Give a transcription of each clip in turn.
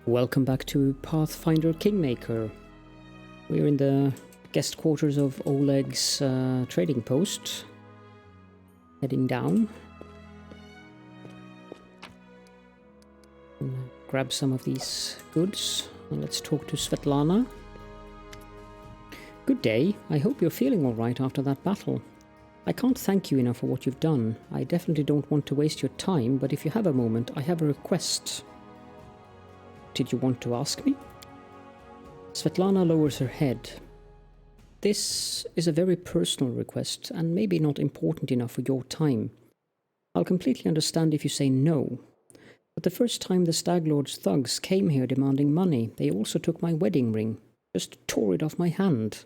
Welcome back to Pathfinder Kingmaker. We're in the guest quarters of Oleg's trading post. Heading down. Grab some of these goods and let's talk to Svetlana. Good day. I hope you're feeling alright after that battle. I can't thank you enough for what you've done. I definitely don't want to waste your time, but if you have a moment, I have a request. Did you want to ask me? Svetlana lowers her head. This is a very personal request and maybe not important enough for your time. I'll completely understand if you say no. But the first time the Staglord's thugs came here demanding money, they also took my wedding ring. Just tore it off my hand.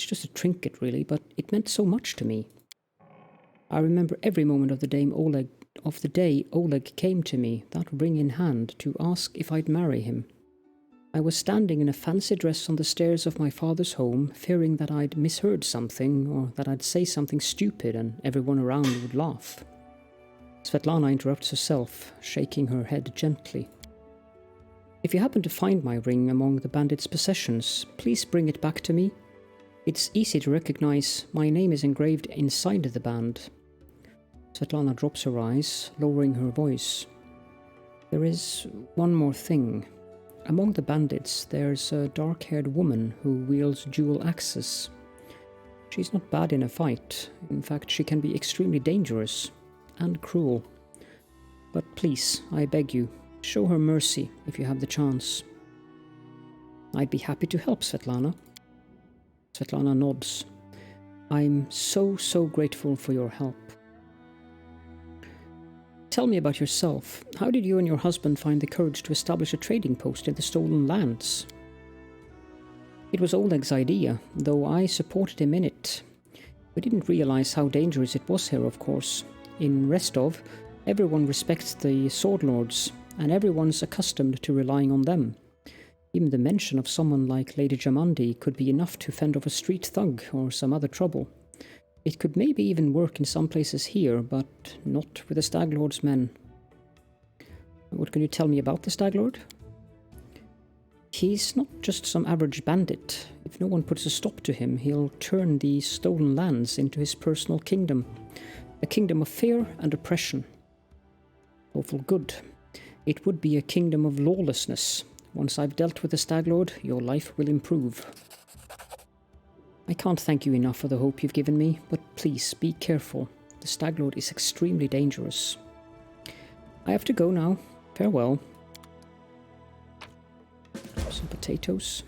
It's just a trinket really, but it meant so much to me. I remember every moment of the day Oleg came to me, that ring in hand, to ask if I'd marry him. I was standing in a fancy dress on the stairs of my father's home, fearing that I'd misheard something, or that I'd say something stupid and everyone around would laugh. Svetlana interrupts herself, shaking her head gently. If you happen to find my ring among the bandits' possessions, please bring it back to me. It's easy to recognize. My name is engraved inside the band. Svetlana drops her eyes, lowering her voice. There is one more thing. Among the bandits, there's a dark-haired woman who wields dual axes. She's not bad in a fight. In fact, she can be extremely dangerous and cruel. But please, I beg you, show her mercy if you have the chance. I'd be happy to help, Svetlana. Svetlana nods. I'm so grateful for your help. Tell me about yourself. How did you and your husband find the courage to establish a trading post in the stolen lands? It was Oleg's idea, though I supported him in it. We didn't realize how dangerous it was here, of course. In Restov, everyone respects the sword lords, and everyone's accustomed to relying on them. Even the mention of someone like Lady Jamandi could be enough to fend off a street thug or some other trouble. It could maybe even work in some places here, but not with the Staglord's men. What can you tell me about the Staglord? He's not just some average bandit. If no one puts a stop to him, he'll turn the stolen lands into his personal kingdom. A kingdom of fear and oppression. Awful good. It would be a kingdom of lawlessness. Once I've dealt with the Staglord, your life will improve. I can't thank you enough for the hope you've given me, but please be careful. The Staglord is extremely dangerous. I have to go now. Farewell. Some potatoes.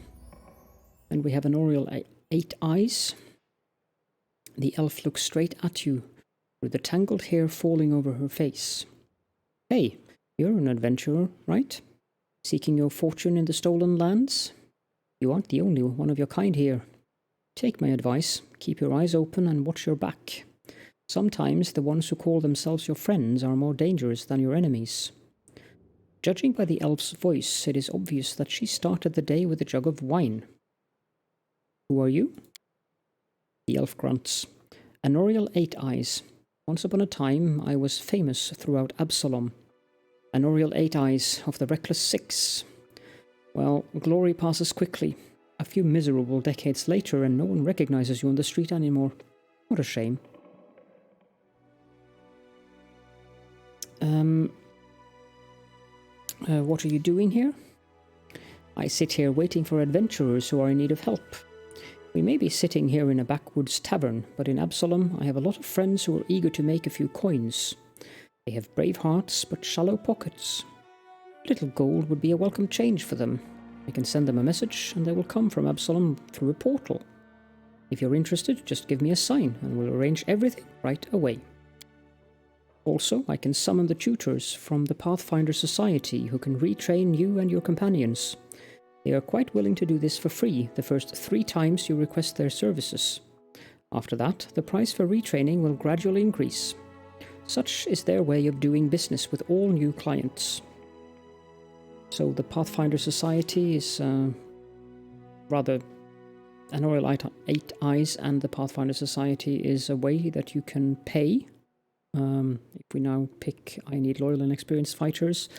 And we have an Oriole 8 eyes. The elf looks straight at you, with the tangled hair falling over her face. Hey, you're an adventurer, right? Seeking your fortune in the stolen lands? You aren't the only one of your kind here. Take my advice, keep your eyes open and watch your back. Sometimes the ones who call themselves your friends are more dangerous than your enemies. Judging by the elf's voice, it is obvious that she started the day with a jug of wine. Who are you? The elf grunts. An Oriole 8 eyes. Once upon a time, I was famous throughout Absalom. An Oriole 8 eyes of the Reckless 6. Well, glory passes quickly. A few miserable decades later and no one recognizes you on the street anymore. What a shame. What are you doing here? I sit here waiting for adventurers who are in need of help. We may be sitting here in a backwoods tavern, but in Absalom I have a lot of friends who are eager to make a few coins. They have brave hearts but shallow pockets. A little gold would be a welcome change for them. I can send them a message and they will come from Absalom through a portal. If you're interested, just give me a sign and we'll arrange everything right away. Also, I can summon the tutors from the Pathfinder Society who can retrain you and your companions. They are quite willing to do this for free the first 3 times you request their services. After that, the price for retraining will gradually increase. Such is their way of doing business with all new clients. So the Pathfinder Society is rather an Oriole 8 eyes, and the Pathfinder Society is a way that you can pay. If we now pick I need loyal and experienced fighters,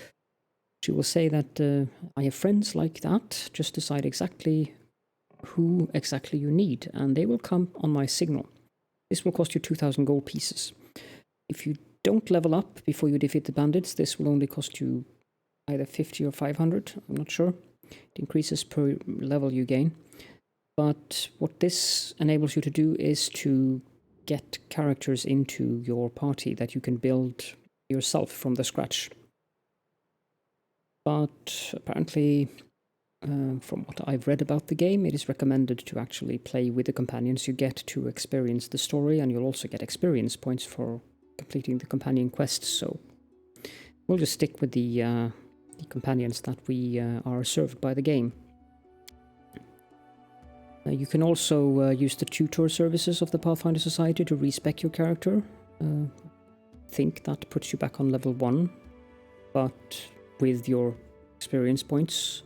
She will say that I have friends like that, just decide exactly who exactly you need, and they will come on my signal. This will cost you 2,000 gold pieces. If you don't level up before you defeat the bandits, this will only cost you either 50 or 500, I'm not sure. It increases per level you gain. But what this enables you to do is to get characters into your party that you can build yourself from the scratch. But apparently, from what I've read about the game, it is recommended to actually play with the companions you get to experience the story, and you'll also get experience points for completing the companion quests, so we'll just stick with the companions that we are served by the game. You can also use the tutor services of the Pathfinder Society to respec your character. I think that puts you back on level 1, but with your experience points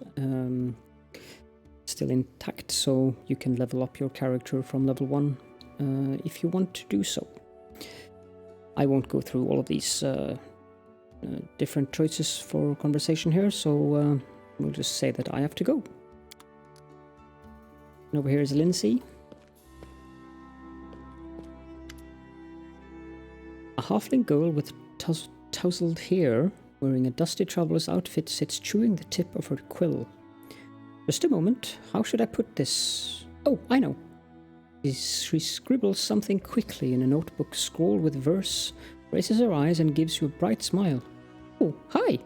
still intact, so you can level up your character from level 1 if you want to do so. I won't go through all of these different choices for conversation here, so we'll just say that I have to go. And over here is Lindsay. A halfling girl with tousled hair, wearing a dusty traveler's outfit, sits chewing the tip of her quill. Just a moment, how should I put this? Oh, I know. She scribbles something quickly in a notebook scroll with verse, raises her eyes and gives you a bright smile. Oh, hi!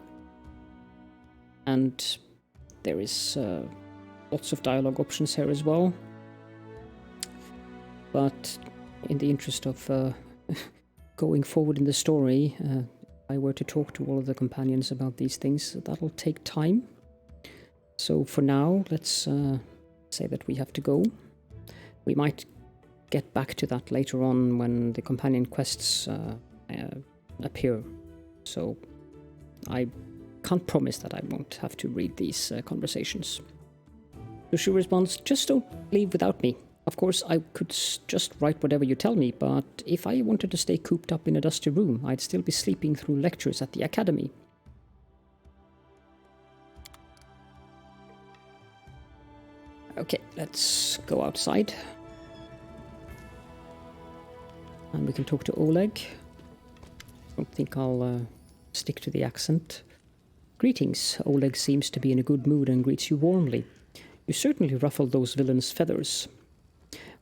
And there is lots of dialogue options here as well. But in the interest of going forward in the story, if I were to talk to all of the companions about these things, that'll take time. So for now, let's say that we have to go. We might get back to that later on when the companion quests appear. So I can't promise that I won't have to read these conversations. So she responds, just don't leave without me. Of course, I could just write whatever you tell me, but if I wanted to stay cooped up in a dusty room, I'd still be sleeping through lectures at the academy. Okay, let's go outside. And we can talk to Oleg. I don't think I'll stick to the accent. Greetings. Oleg seems to be in a good mood and greets you warmly. You certainly ruffled those villains' feathers.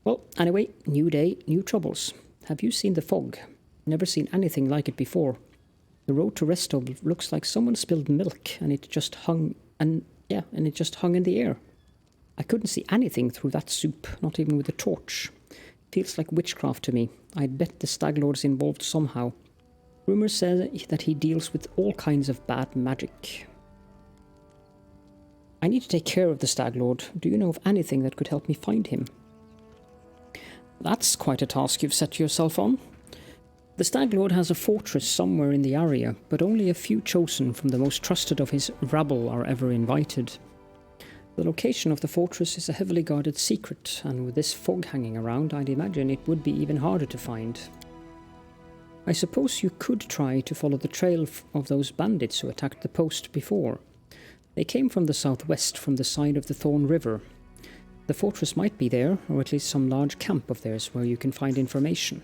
Well, anyway, new day, new troubles. Have you seen the fog? Never seen anything like it before. The road to Restov looks like someone spilled milk and it just hung in the air. I couldn't see anything through that soup, not even with a torch. Feels like witchcraft to me. I'd bet the Stag Lord's involved somehow. Rumors say that he deals with all kinds of bad magic. I need to take care of the Stag Lord. Do you know of anything that could help me find him? That's quite a task you've set yourself on. The Stag Lord has a fortress somewhere in the area, but only a few chosen from the most trusted of his rabble are ever invited. The location of the fortress is a heavily guarded secret, and with this fog hanging around, I'd imagine it would be even harder to find. I suppose you could try to follow the trail of those bandits who attacked the post before. They came from the southwest, from the side of the Thorn River. The fortress might be there, or at least some large camp of theirs where you can find information.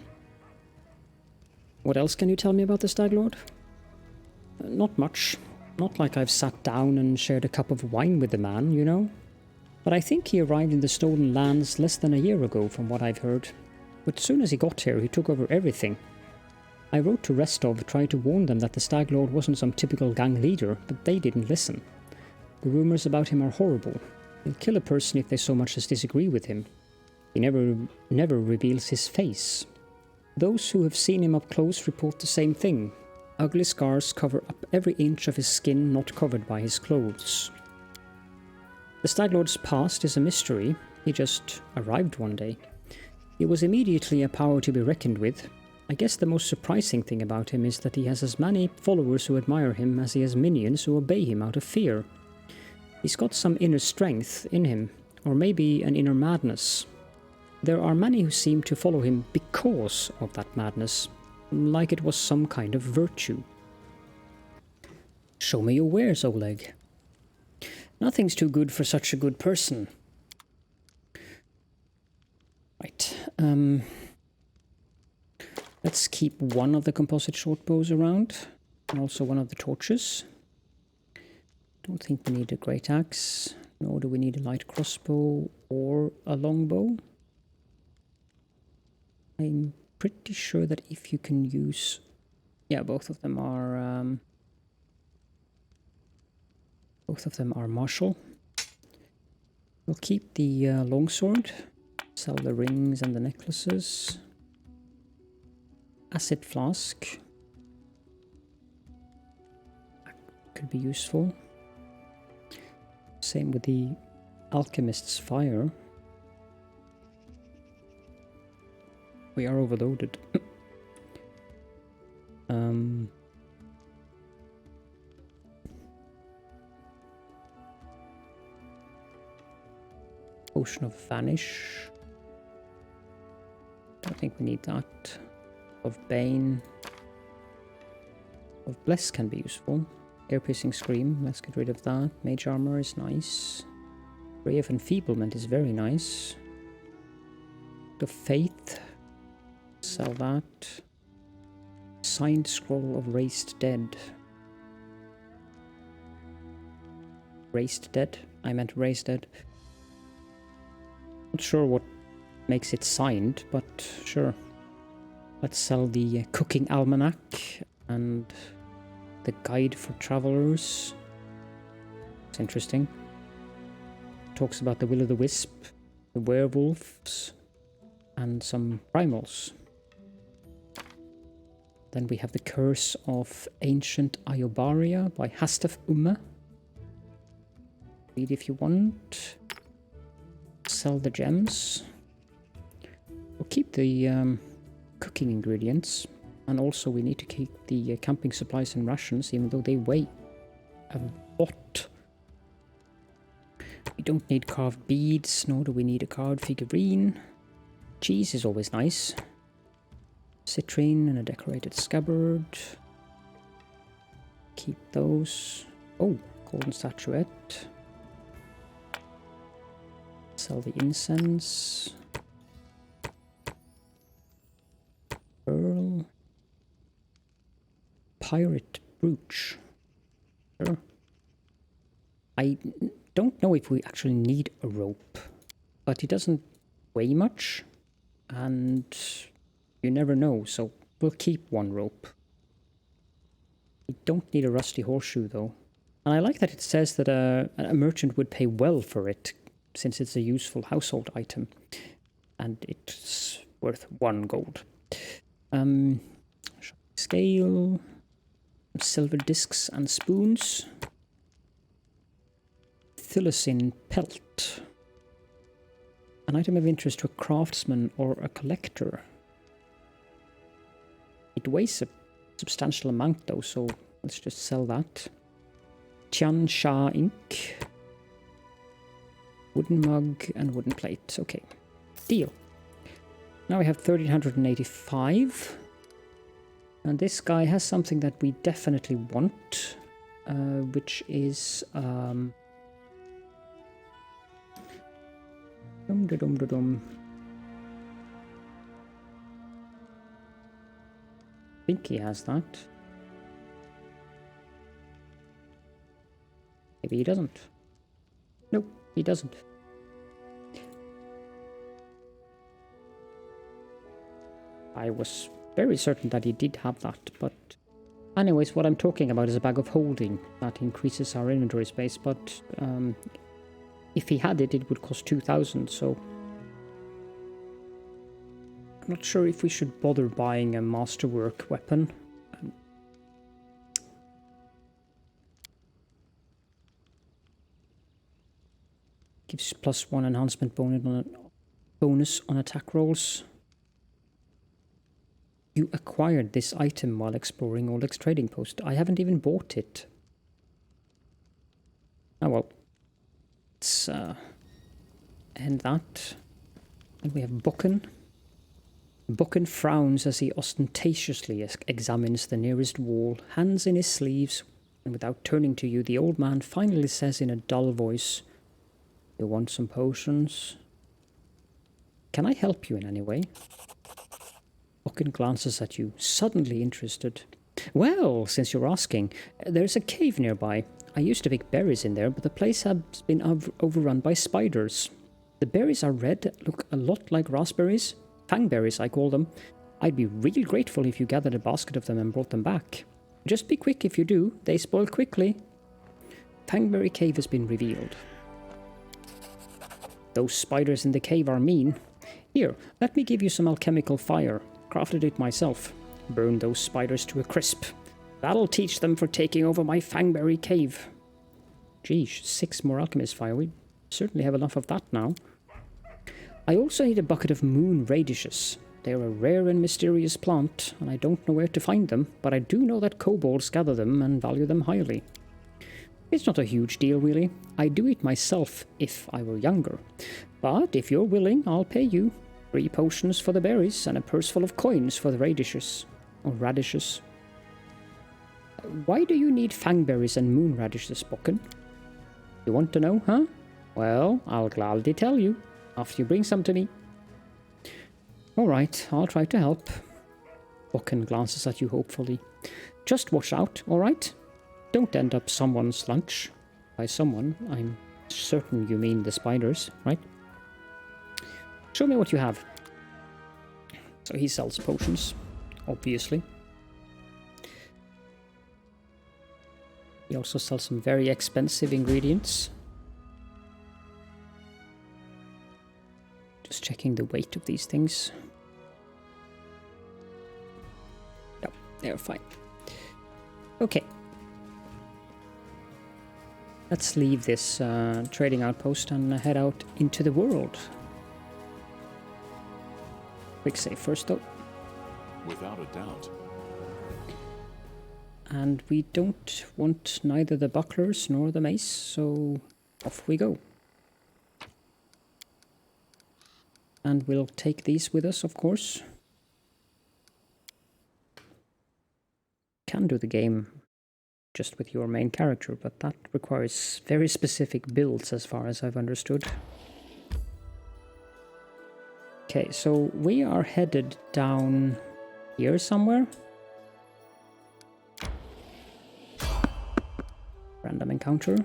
What else can you tell me about the Stag Lord? Not much. Not like I've sat down and shared a cup of wine with the man, you know. But I think he arrived in the Stolen Lands less than a year ago, from what I've heard. But as soon as he got here, he took over everything. I wrote to Restov, tried to warn them that the Stag Lord wasn't some typical gang leader, but they didn't listen. The rumors about him are horrible. He'll kill a person if they so much as disagree with him. He never reveals his face. Those who have seen him up close report the same thing. Ugly scars cover up every inch of his skin not covered by his clothes. The Stag Lord's past is a mystery. He just arrived one day. He was immediately a power to be reckoned with. I guess the most surprising thing about him is that he has as many followers who admire him as he has minions who obey him out of fear. He's got some inner strength in him, or maybe an inner madness. There are many who seem to follow him because of that madness, like it was some kind of virtue. Show me your wares, Oleg. Nothing's too good for such a good person. Right. Let's keep one of the composite short bows around, and also one of the torches. Don't think we need a great axe, nor do we need a light crossbow or a longbow. I'm pretty sure that if you can use... Yeah, both of them are martial. We'll keep the longsword, sell the rings and the necklaces. Acid flask could be useful. Same with the alchemist's fire. We are overloaded. Potion of Vanish. Don't think we need that. Of Bane. Of Bless can be useful. Ear-piercing Scream, let's get rid of that. Mage Armor is nice. Ray of Enfeeblement is very nice. The Faith, sell that. Signed Scroll of Raised Dead. Raised Dead? I meant Raised Dead. Not sure what makes it signed, but sure. Let's sell the Cooking Almanac and the Guide for Travelers. It's interesting. Talks about the Will-o'-the-Wisp, the werewolves, and some primals. Then we have the Curse of Ancient Iobaria by Hastaf Umme. Read if you want. Sell the gems. We'll keep the cooking ingredients. And also we need to keep the camping supplies and rations, even though they weigh a lot. We don't need carved beads, nor do we need a carved figurine. Cheese is always nice. Citrine and a decorated scabbard. Keep those. Oh, golden statuette. Sell the incense. Pearl. Pirate brooch. Sure. I don't know if we actually need a rope, but it doesn't weigh much, and you never know, so we'll keep one rope. We don't need a rusty horseshoe, though. And I like that it says that a merchant would pay well for it, since it's a useful household item, and it's worth 1 gold. Scale, silver discs and spoons. Thylacine pelt. An item of interest to a craftsman or a collector. It weighs a substantial amount though, so let's just sell that. Tian Sha ink. Wooden mug and wooden plate. Okay, deal. Now we have 1385. And this guy has something that we definitely want, which is... I think he has that. Maybe he doesn't. Nope, he doesn't. I was very certain that he did have that, but... Anyways, what I'm talking about is a bag of holding that increases our inventory space, but if he had it, it would cost 2,000, so... I'm not sure if we should bother buying a masterwork weapon. Gives +1 enhancement bonus on attack rolls. You acquired this item while exploring Oleg's trading post. I haven't even bought it. Oh well. Let's end that. And we have Bokken. Bokken frowns as he ostentatiously examines the nearest wall, hands in his sleeves, and without turning to you, the old man finally says in a dull voice, "You want some potions? Can I help you in any way?" Ocken glances at you, suddenly interested. "Well, since you're asking, there's a cave nearby. I used to pick berries in there, but the place has been overrun by spiders. The berries are red, look a lot like raspberries. Fangberries, I call them. I'd be real grateful if you gathered a basket of them and brought them back. Just be quick if you do, they spoil quickly." Fangberry Cave has been revealed. "Those spiders in the cave are mean. Here, let me give you some alchemical fire. Crafted it myself. Burn those spiders to a crisp. That'll teach them for taking over my Fangberry Cave." Geesh, 6 more alchemist fire. We certainly have enough of that now. "I also need a bucket of moon radishes. They're a rare and mysterious plant, and I don't know where to find them, but I do know that kobolds gather them and value them highly. It's not a huge deal, really. I'd do it myself if I were younger. But if you're willing, I'll pay you. 3 potions for the berries and a purse full of coins for the radishes. Or radishes. Why do you need fangberries and moon radishes, Bokken? You want to know, huh? Well, I'll gladly tell you, after you bring some to me." "Alright, I'll try to help." Bokken glances at you hopefully. "Just watch out, alright? Don't end up someone's lunch." By someone, I'm certain you mean the spiders, right? "Show me what you have." So he sells potions, obviously. He also sells some very expensive ingredients. Just checking the weight of these things. No, they're fine. Okay. Let's leave this trading outpost and head out into the world. Quick save first, though. Without a doubt. And we don't want neither the bucklers nor the mace, so off we go. And we'll take these with us, of course. Can do the game just with your main character, but that requires very specific builds as far as I've understood. Okay, so we are headed down here somewhere. Random encounter.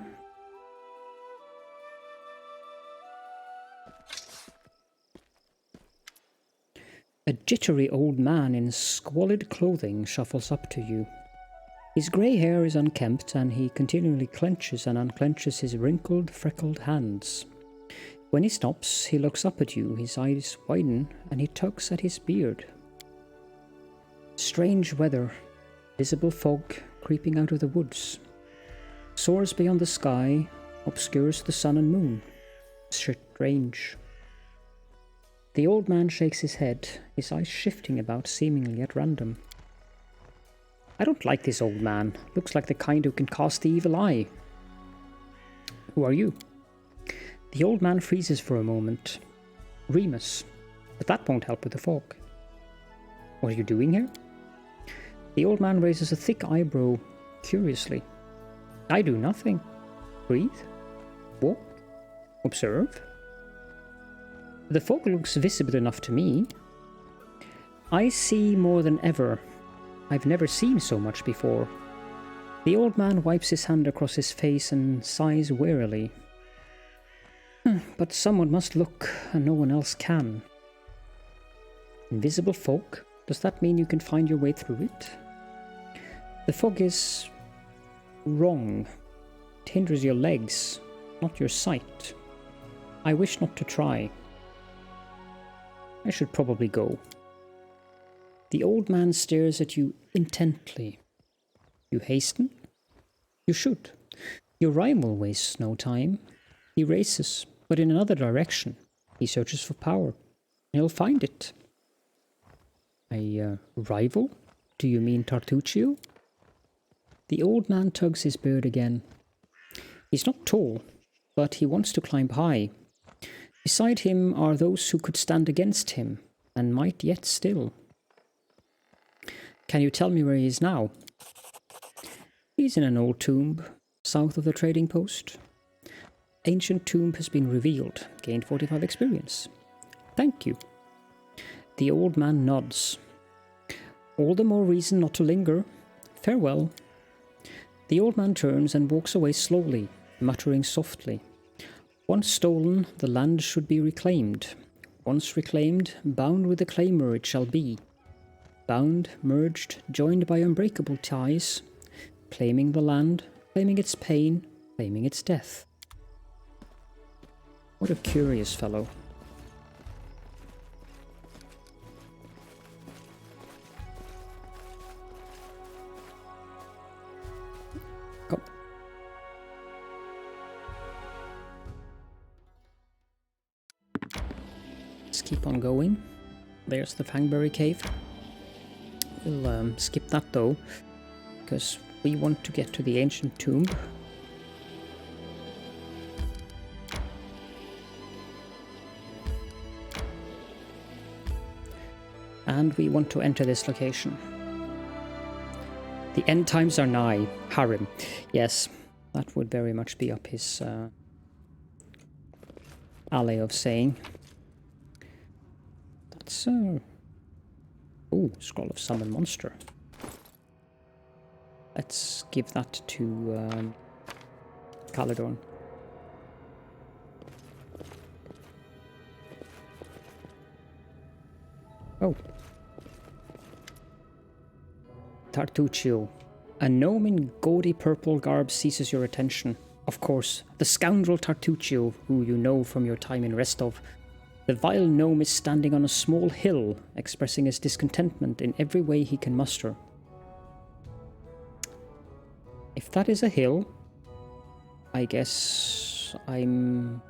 A jittery old man in squalid clothing shuffles up to you. His grey hair is unkempt, and he continually clenches and unclenches his wrinkled, freckled hands. When he stops, he looks up at you, his eyes widen, and he tugs at his beard. Strange weather, visible fog creeping out of the woods. Soars beyond the sky, obscures the sun and moon. Strange. The old man shakes his head, his eyes shifting about seemingly at random. I don't like this old man. Looks like the kind who can cast the evil eye. Who are you? The old man freezes for a moment. Remus. But that won't help with the fog. What are you doing here? The old man raises a thick eyebrow curiously. I do nothing. Breathe. Walk. Observe. The fog looks visible enough to me. I see more than ever. I've never seen so much before. The old man wipes his hand across his face and sighs wearily. But someone must look, and no one else can. Invisible fog? Does that mean you can find your way through it? The fog is wrong. It hinders your legs, not your sight. I wish not to try. I should probably go. The old man stares at you intently. You hasten? You should. Your rival wastes no time. He races, but in another direction. He searches for power. He'll find it. A rival? Do you mean Tartuccio? The old man tugs his beard again. He's not tall, but he wants to climb high. Beside him are those who could stand against him, and might yet still. Can you tell me where he is now? He's in an old tomb, south of the trading post. Ancient tomb has been revealed. Gained 45 experience. Thank you. The old man nods. All the more reason not to linger. Farewell. The old man turns and walks away slowly, muttering softly. Once stolen, the land should be reclaimed. Once reclaimed, bound with the claimer it shall be. Bound, merged, joined by unbreakable ties. Claiming the land, claiming its pain, claiming its death. What a curious fellow. Come. Let's keep on going. There's the Fangberry Cave. We'll skip that though, because we want to get to the ancient tomb. And we want to enter this location. The end times are nigh. Harem. Yes, that would very much be up his alley of saying. That's oh, Scroll of Summon Monster. Let's give that to Caledorn. Oh. Tartuccio. A gnome in gaudy purple garb seizes your attention. Of course, the scoundrel Tartuccio, who you know from your time in Restov. The vile gnome is standing on a small hill, expressing his discontentment in every way he can muster. If that is a hill, I guess I'm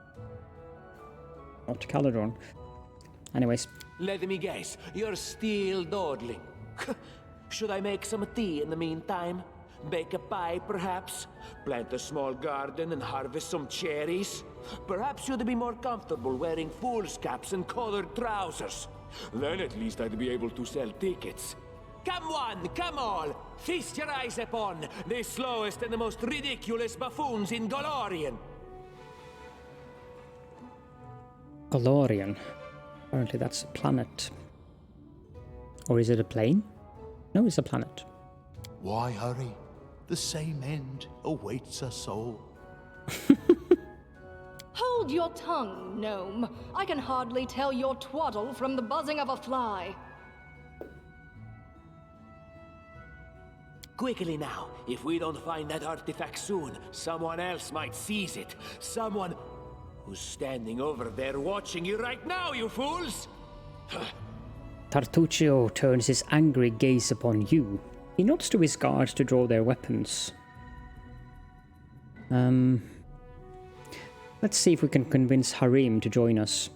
not Caledorn. Anyways. Let me guess, you're still dawdling. Should I make some tea in the meantime? Bake a pie, perhaps? Plant a small garden and harvest some cherries? Perhaps you'd be more comfortable wearing fool's caps and colored trousers. Then at least I'd be able to sell tickets. Come one, come all! Feast your eyes upon the slowest and the most ridiculous buffoons in Golorian! Golorian. Apparently that's a planet. Or is it a plane? No, it's a planet. Why hurry? The same end awaits us all. Hold your tongue, gnome. I can hardly tell your twaddle from the buzzing of a fly. Quickly now, if we don't find that artifact soon, someone else might seize it. Someone who's standing over there watching you right now, you fools! Tartuccio turns his angry gaze upon you. He nods to his guards to draw their weapons. Let's see if we can convince Harim to join us.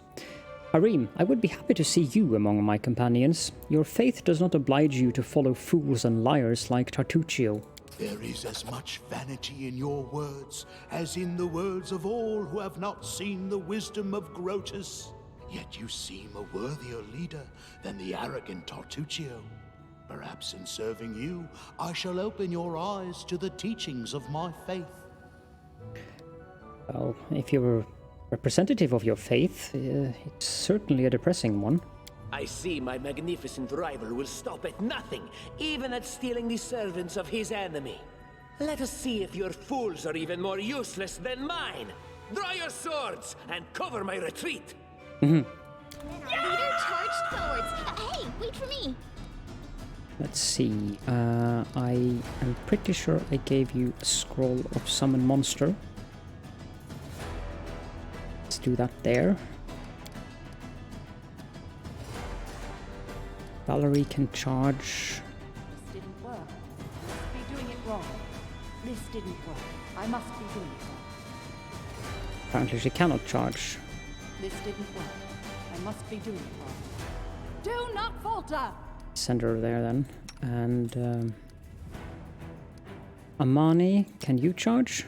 Harim, I would be happy to see you among my companions. Your faith does not oblige you to follow fools and liars like Tartuccio. There is as much vanity in your words as in the words of all who have not seen the wisdom of Grotus. Yet you seem a worthier leader than the arrogant Tartuccio. Perhaps in serving you, I shall open your eyes to the teachings of my faith. Well, if you're a representative of your faith, it's certainly a depressing one. I see my magnificent rival will stop at nothing, even at stealing the servants of his enemy. Let us see if your fools are even more useless than mine. Draw your swords and cover my retreat. Leader charged swords. Hey, wait for me. Let's see. I am pretty sure I gave you a scroll of summon monster. Let's do that there. Valerie can charge. This didn't work. I must be doing it wrong. This didn't work. I must be doing it wrong. Apparently she cannot charge. This didn't work. I must be doing it wrong. Do not falter! Send her there then. And Amani, can you charge?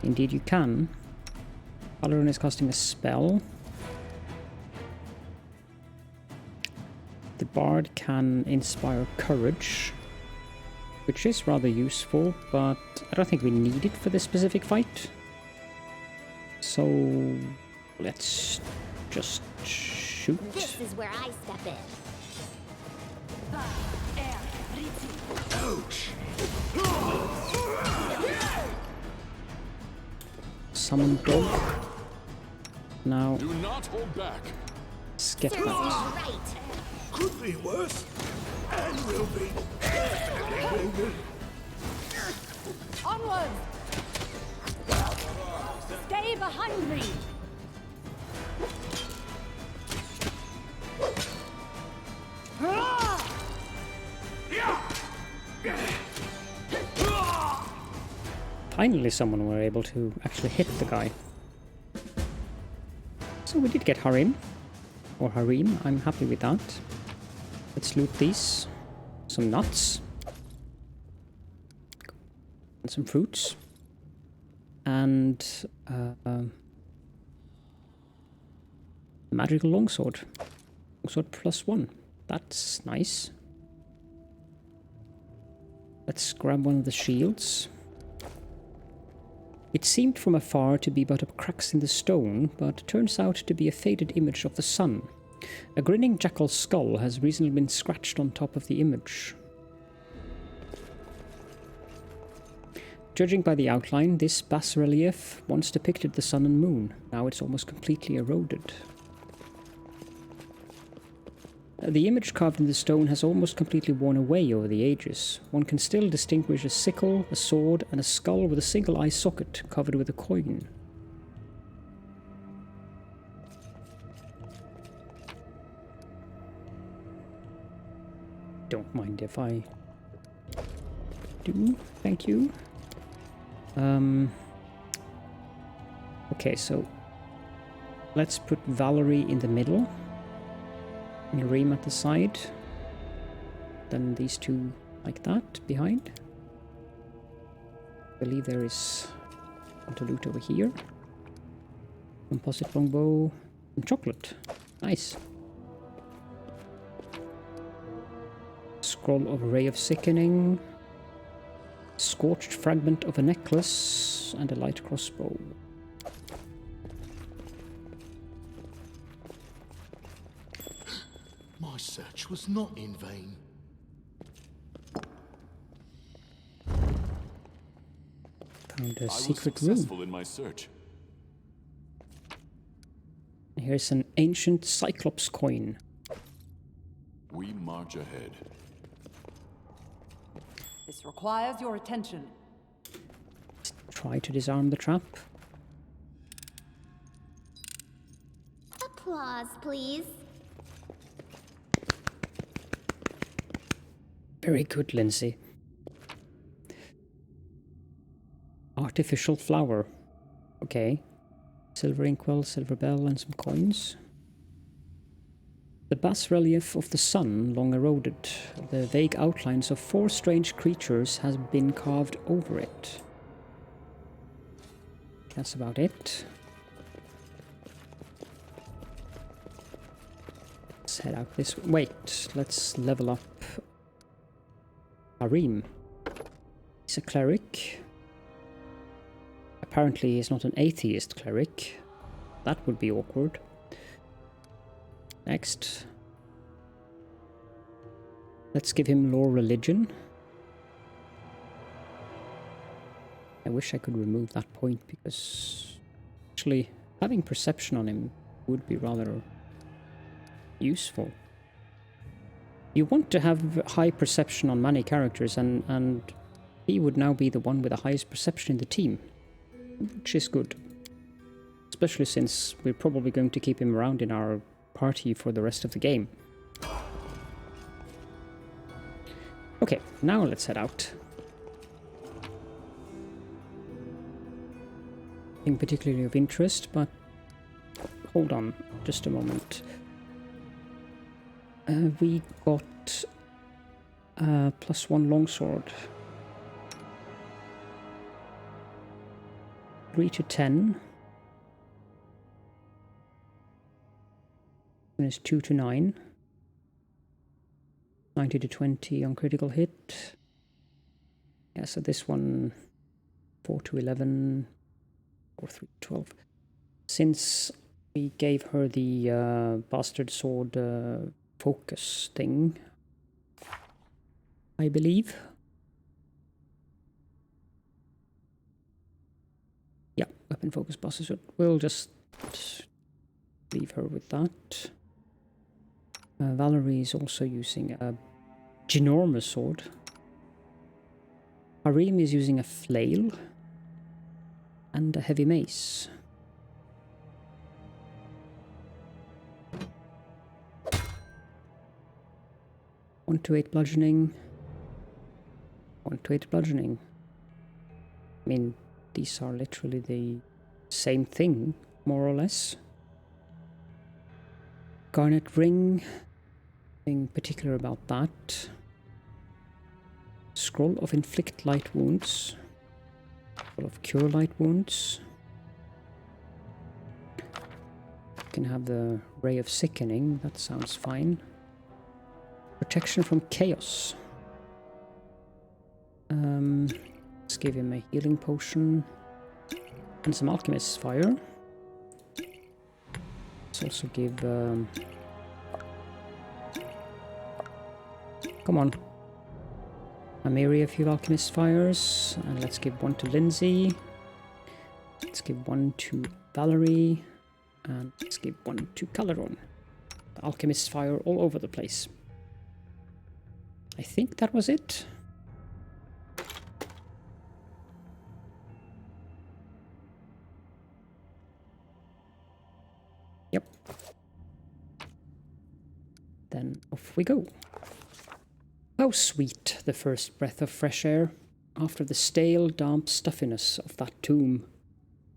Indeed you can. Baldur is casting a spell. The bard can inspire courage. which is rather useful, but I don't think we need it for this specific fight. So let's just shoot. This is where I step in. Ouch! Summon dog. Now, Do not hold back. skip Serves you that. right. Could be worse. And will be. Definitely will be. Onwards! Stay behind me! Finally someone were able to actually hit the guy. So we did get Harim. Or Harim, I'm happy with that. Let's loot these. Some nuts. And some fruits. And magical longsword. Longsword +1. That's nice. Let's grab one of the shields. It seemed from afar to be but a cracks in the stone, but turns out to be a faded image of the sun. A grinning jackal's skull has recently been scratched on top of the image. Judging by the outline, this bas-relief once depicted the sun and moon. Now it's almost completely eroded. The image carved in the stone has almost completely worn away over the ages. One can still distinguish a sickle, a sword, and a skull with a single eye socket covered with a coin. Don't mind if I do, thank you. Okay, so let's put Valerie in the middle. And Reem at the side. Then these two like that behind. I believe there is one to loot over here. Composite longbow and chocolate. Nice. Scroll of Ray of Sickening. Scorched fragment of a necklace and a light crossbow. My search was not in vain. Found a I was secret room. successful in my search. Here's an ancient Cyclops coin. We march ahead. This requires your attention. Try to disarm the trap. Applause, please. Very good, Lindsay. Artificial flower. Okay. Silver inkwell, silver bell, and some coins. The bas-relief of the sun, long eroded. The vague outlines of 4 strange creatures has been carved over it. That's about it. Let's head out this way. Wait, let's level up Harim. He's a cleric. Apparently he's not an atheist cleric. That would be awkward. Next. Let's give him lore religion. I wish I could remove that point because actually having perception on him would be rather useful. You want to have high perception on many characters, and he would now be the one with the highest perception in the team, which is good. Especially since we're probably going to keep him around in our party for the rest of the game. Okay, now let's head out. Nothing particularly of interest, but hold on just a moment. We got +1 longsword. 3 to 10. And it's 2 to 9. 90 to 20 on critical hit. Yeah, so this one 4 to 11 or 3 to 12. Since we gave her the bastard sword focus thing, I believe. Yeah, weapon focus bastard sword. We'll just leave her with that. Valerie is also using a ginormous sword. Harim is using a flail and a heavy mace. One to 8 bludgeoning. 1 to 8 bludgeoning. I mean, these are literally the same thing, more or less. Garnet ring. Nothing particular about that. Scroll of inflict light wounds. Scroll of cure light wounds. You can have the ray of sickening, that sounds fine. Protection from chaos. Let's give him a healing potion. And some alchemist's fire. Let's also give... come on. Amiri a few alchemist fires, and let's give one to Lindsay. Let's give one to Valerie, and let's give one to Caledorn. The alchemist fire all over the place. I think that was it. Yep. Then off we go. How sweet the first breath of fresh air, after the stale, damp stuffiness of that tomb.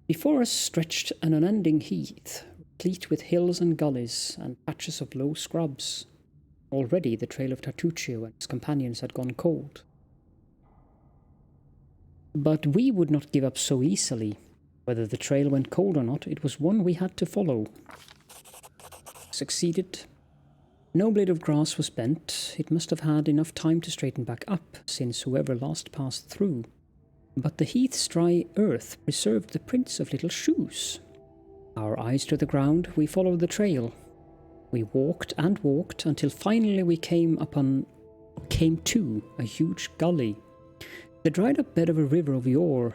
Before us stretched an unending heath, replete with hills and gullies and patches of low scrubs. Already the trail of Tartuccio and his companions had gone cold. But we would not give up so easily. Whether the trail went cold or not, it was one we had to follow. Succeeded. No blade of grass was bent. It must have had enough time to straighten back up, since whoever last passed through. But the heath's dry earth preserved the prints of little shoes. Our eyes to the ground, we followed the trail. We walked and walked until finally we came to a huge gully. The dried up bed of a river of yore.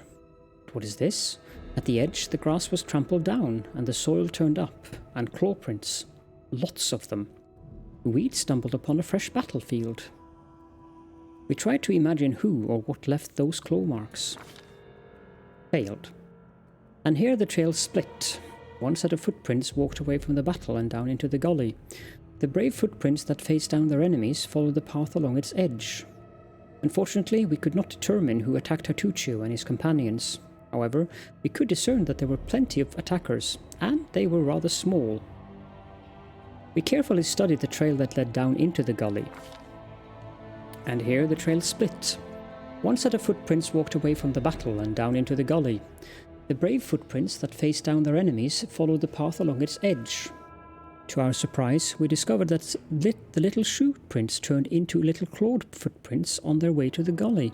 What is this? At the edge, the grass was trampled down and the soil turned up, and claw prints. Lots of them. We'd stumbled upon a fresh battlefield. We tried to imagine who or what left those claw marks. Failed. And here the trail split. One set of footprints walked away from the battle and down into the gully. The brave footprints that faced down their enemies followed the path along its edge. Unfortunately, we could not determine who attacked Tartuccio and his companions. However, we could discern that there were plenty of attackers, and they were rather small. We carefully studied the trail that led down into the gully. And here the trail split. One set of footprints walked away from the battle and down into the gully. The brave footprints that faced down their enemies followed the path along its edge. To our surprise, we discovered that the little shoe prints turned into little clawed footprints on their way to the gully.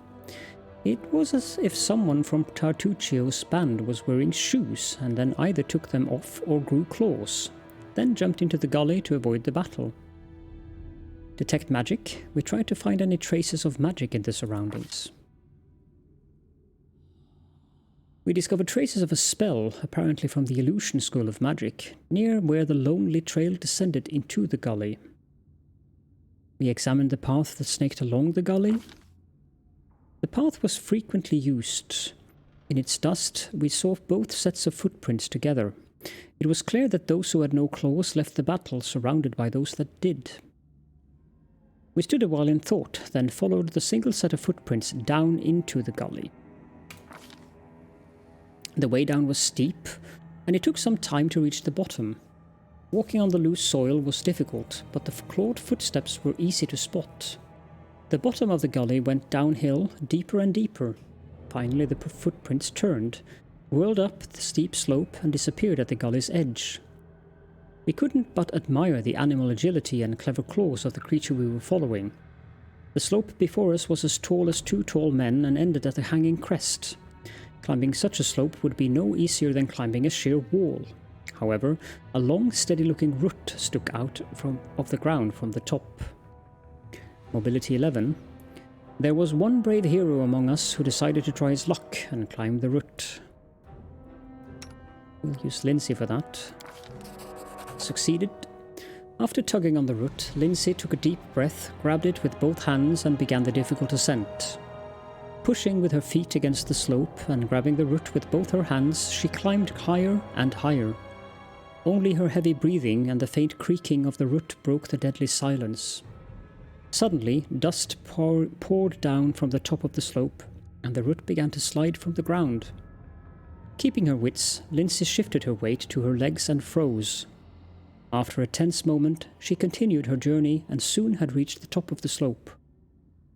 It was as if someone from Tartuccio's band was wearing shoes and then either took them off or grew claws, then jumped into the gully to avoid the battle. Detect magic. We tried to find any traces of magic in the surroundings. We discovered traces of a spell, apparently from the illusion school of magic, near where the lonely trail descended into the gully. We examined the path that snaked along the gully. The path was frequently used. In its dust, we saw both sets of footprints together. It was clear that those who had no claws left the battle surrounded by those that did. We stood a while in thought, then followed the single set of footprints down into the gully. The way down was steep, and it took some time to reach the bottom. Walking on the loose soil was difficult, but the clawed footsteps were easy to spot. The bottom of the gully went downhill, deeper and deeper. Finally the footprints turned, whirled up the steep slope and disappeared at the gully's edge. We couldn't but admire the animal agility and clever claws of the creature we were following. The slope before us was as tall as 2 tall men and ended at a hanging crest. Climbing such a slope would be no easier than climbing a sheer wall. However, a long, steady-looking root stuck out of the ground from the top. Mobility 11. There was one brave hero among us who decided to try his luck and climb the root. We'll use Lindsay for that. Succeeded. After tugging on the root, Lindsay took a deep breath, grabbed it with both hands and began the difficult ascent. Pushing with her feet against the slope and grabbing the root with both her hands, she climbed higher and higher. Only her heavy breathing and the faint creaking of the root broke the deadly silence. Suddenly, dust poured down from the top of the slope, and the root began to slide from the ground. Keeping her wits, Lindsay shifted her weight to her legs and froze. After a tense moment, she continued her journey and soon had reached the top of the slope.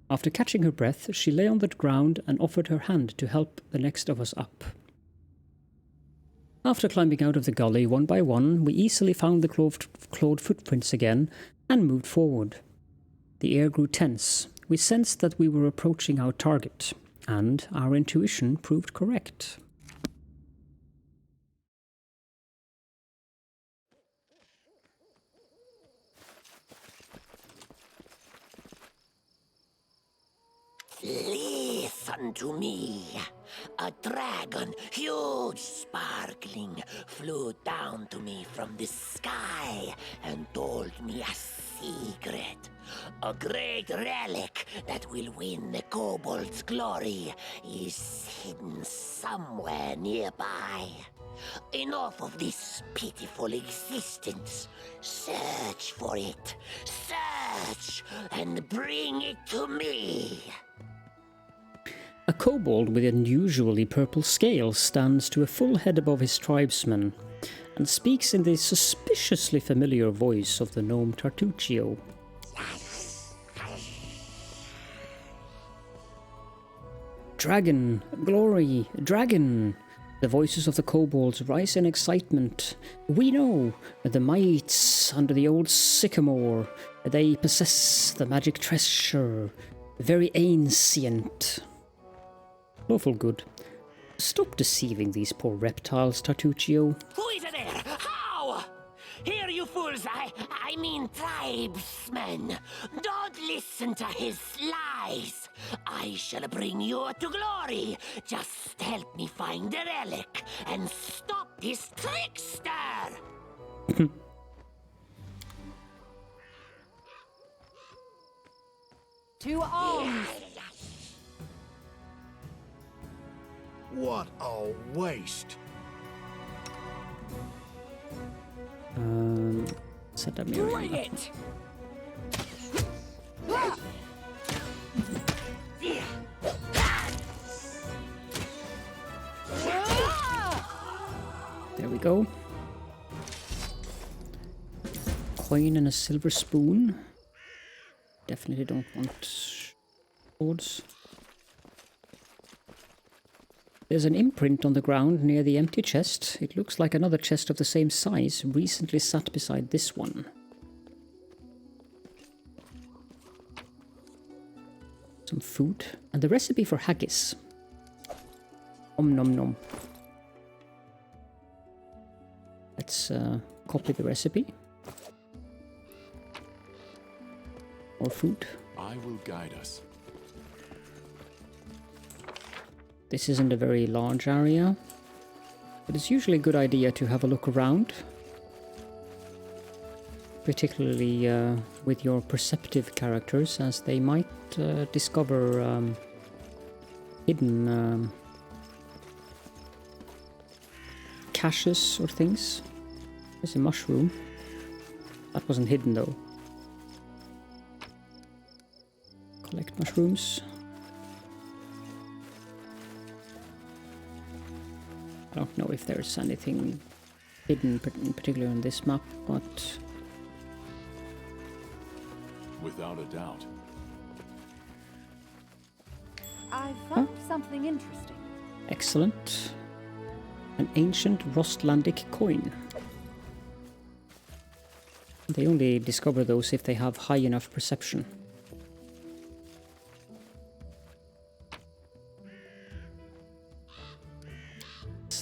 After catching her breath, she lay on the ground and offered her hand to help the next of us up. After climbing out of the gully one by one, we easily found the clawed footprints again and moved forward. The air grew tense. We sensed that we were approaching our target, and our intuition proved correct. Listen to me. A dragon, huge, sparkling, flew down to me from the sky and told me a secret. A great relic that will win the kobolds' glory is hidden somewhere nearby. Enough of this pitiful existence. Search for it. Search and bring it to me. A kobold with unusually purple scales stands to a full head above his tribesmen and speaks in the suspiciously familiar voice of the gnome Tartuccio. Dragon! Glory! Dragon! The voices of the kobolds rise in excitement. We know the mites under the old sycamore. They possess the magic treasure, very ancient. Lawful good. Stop deceiving these poor reptiles, Tartuccio. Who is there? How? Here, you fools, I mean tribesmen. Don't listen to his lies. I shall bring you to glory. Just help me find the relic and stop this trickster. To arms! What a waste! Set up mirror. Bring it! There we go. Coin and a silver spoon. Definitely don't want swords. There's an imprint on the ground near the empty chest. It looks like another chest of the same size recently sat beside this one. Some food. And the recipe for haggis. Om nom nom. Let's copy the recipe. More food. I will guide us. This isn't a very large area, but it's usually a good idea to have a look around. Particularly with your perceptive characters, as they might discover hidden caches or things. There's a mushroom. That wasn't hidden though. Collect mushrooms. I don't know if there's anything hidden in particular in this map, but... Without a doubt. I found something interesting. Excellent. An ancient Rostlandic coin. They only discover those if they have high enough perception.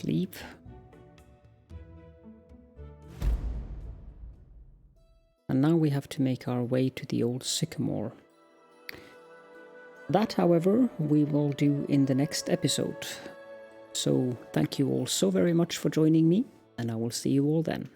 asleep. And now we have to make our way to the old sycamore. That, however, we will do in the next episode. So thank you all so very much for joining me, and I will see you all then.